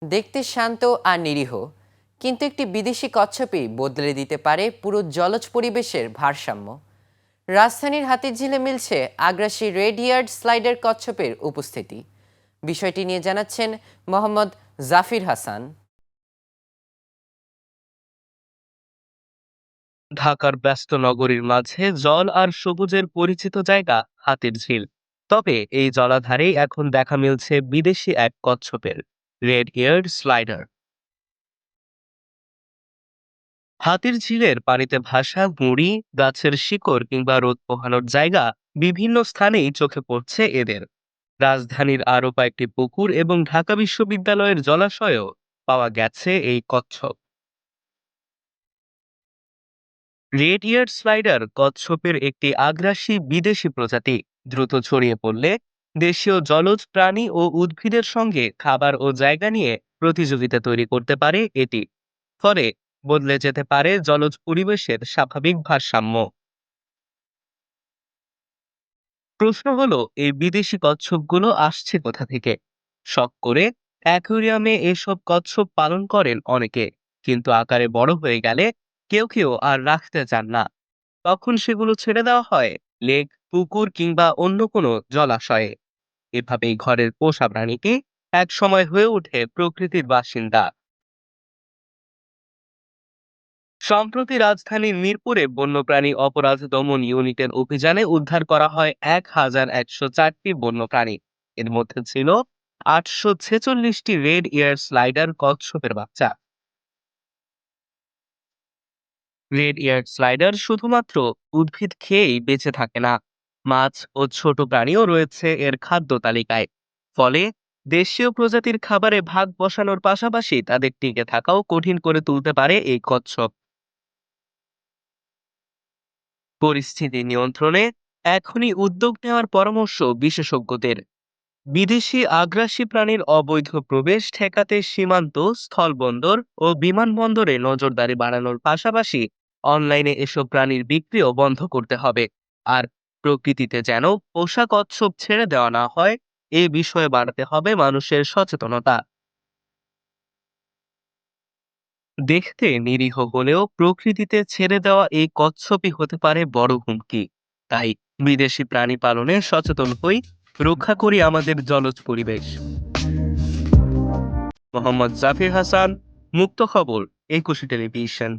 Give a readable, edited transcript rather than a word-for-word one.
দেখতে শান্ত আর নিরীহ, কিন্তু একটি বিদেশি কচ্ছপই বদলে দিতে পারে পুরো জলজ পরিবেশের ভারসাম্য। রাজধানীর হাতিরঝিলে মিলছে আগ্রাসী রেড ইয়ার্ড স্লাইডার কচ্ছপের উপস্থিতি। বিষয়টি নিয়ে জানাচ্ছেন মোহাম্মদ জাফির হাসান। ঢাকার ব্যস্ত নগরীর মাঝে জল আর সবুজের পরিচিত জায়গা হাতির ঝিল। তবে এই জলাধারেই এখন দেখা মিলছে বিদেশি এক কচ্ছপের, রেড ইয়ার্ড স্লাইডার। হাতির ঝিলের পানিতে ভাসা গুঁড়ি, গাছের শিকড় কিংবা রোদ পোহানোর জায়গা, বিভিন্ন স্থানেই চোখে পড়ছে এদের। রাজধানীর আরো কয়েকটি পুকুর এবং ঢাকা বিশ্ববিদ্যালয়ের জলাশয়েও পাওয়া গেছে এই কচ্ছপ। রেড ইয়ার স্লাইডার কচ্ছপের একটি আগ্রাসী বিদেশি প্রজাতি। দ্রুত ছড়িয়ে পড়লে দেশীয় জলজ প্রাণী ও উদ্ভিদের সঙ্গে খাবার ও জায়গা নিয়ে প্রতিযোগিতা তৈরি করতে পারে এটি। ফলে বদলে যেতে পারে জলজ পরিবেশের স্বাভাবিক ভারসাম্য। প্রশ্ন হলো, এই বিদেশি কচ্ছপগুলো আসছে কোথা থেকে? শখ করে অ্যাকুয়ারিয়ামে এসব কচ্ছপ পালন করেন অনেকে, কিন্তু আকারে বড় হয়ে গেলে কেউ কেউ আর রাখতে চান না। তখন সেগুলো ছেড়ে দেওয়া হয় লেক, পুকুর কিংবা অন্য কোনো জলাশয়ে। এভাবেই ঘরের পোষা প্রাণীটি এক সময় হয়ে ওঠে প্রকৃতির বাসিন্দা। সম্প্রতি রাজধানীর মিরপুরে বন্যপ্রাণী অপরাধ দমন ইউনিটের অভিযানে উদ্ধার করা হয় 1104টি বন্যপ্রাণী। এর মধ্যে ছিল 846টি রেড ইয়ার স্লাইডার কচ্ছপের বাচ্চা। রেড ইয়ার্ড স্লাইডার শুধুমাত্র উদ্ভিদ খেয়েই বেঁচে থাকে না, মাছ ও ছোট প্রাণীও রয়েছে এর খাদ্য তালিকায়। ফলে দেশীয় প্রজাতির খাবারে ভাগ বসানোর পাশাপাশি তাদের টিকে থাকাও কঠিন করে তুলতে পারে এই কচ্ছপ। পরিস্থিতি নিয়ন্ত্রণে এখনই উদ্যোগ নেওয়ার পরামর্শ বিশেষজ্ঞদের। বিদেশি আগ্রাসী প্রাণীর অবৈধ প্রবেশ ঠেকাতে সীমান্ত, স্থলবন্দর ও বিমানবন্দরে নজরদারি বাড়ানোর পাশাপাশি অনলাইনে এসব প্রাণীর বিক্রিও বন্ধ করতে হবে। আর প্রকৃতিতে যেন পোষা কচ্ছপ ছেড়ে দেওয়া না হয়, এ বিষয়ে বাড়াতে হবে মানুষের সচেতনতা। দেখতে নিরীহ হলেও প্রকৃতিতে ছেড়ে দেওয়া এই কচ্ছপই হতে পারে বড় হুমকি। তাই বিদেশি প্রাণী পালনে সচেতন হই, রক্ষা করি আমাদের জলজ পরিবেশ। মোহাম্মদ জাফির হাসান, মুক্ত খবর, 21 টেলিভিশন।